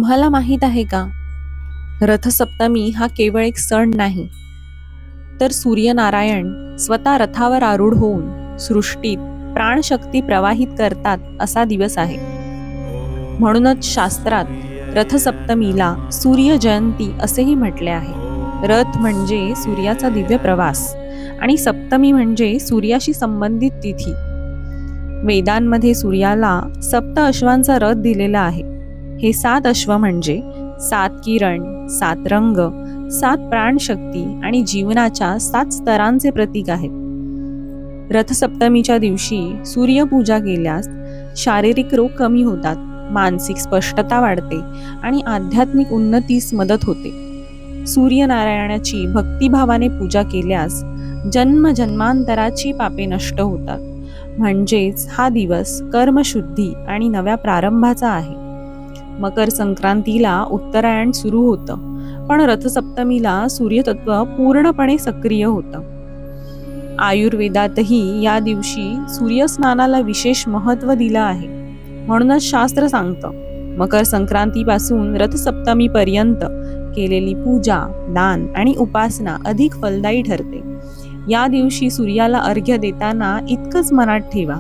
तुम्हाला माहीत आहे का, रथसप्तमी हा केवळ एक सण नाही, तर सूर्यनारायण स्वतः रथावर आरूढ होऊन सृष्टीत प्राणशक्ती प्रवाहित करतात असा दिवस आहे. म्हणूनच शास्त्रात रथसप्तमीला सूर्य जयंती असेही म्हटले आहे. रथ म्हणजे सूर्याचा दिव्य प्रवास आणि सप्तमी म्हणजे सूर्याशी संबंधित तिथी. वेदांमध्ये सूर्याला सप्त अश्वांचा रथ दिलेला आहे. हे 7 अश्व म्हणजे 7 किरण, 7 रंग, 7 प्राणशक्ती आणि जीवनाच्या 7 स्तरांचे प्रतीक आहेत. रथसप्तमीच्या दिवशी सूर्यपूजा केल्यास शारीरिक रोग कमी होतात, मानसिक स्पष्टता वाढते आणि आध्यात्मिक उन्नतीस मदत होते. सूर्यनारायणाची भक्तिभावाने पूजा केल्यास जन्मजन्मांतराची पापे नष्ट होतात. म्हणजेच हा दिवस कर्मशुद्धी आणि नव्या प्रारंभाचा आहे. मकर संक्रांतीला उत्तरायण सुरू होतं, पण रथसप्तमीला सूर्यतत्व पूर्णपणे सक्रिय होतं. आयुर्वेदातही या दिवशी सूर्यस्नानाला विशेष महत्त्व दिलं आहे. म्हणूनच शास्त्र सांगतं, मकर संक्रांतीपासून रथसप्तमीपर्यंत केलेली पूजा, दान आणि उपासना अधिक फलदायी ठरते. या दिवशी सूर्याला अर्घ्य देताना इतकंच मनात ठेवा,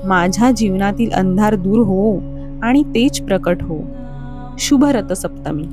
माझ्या जीवनातील अंधार दूर हो आणि तेज प्रकट हो. शुभ रथसप्तमी.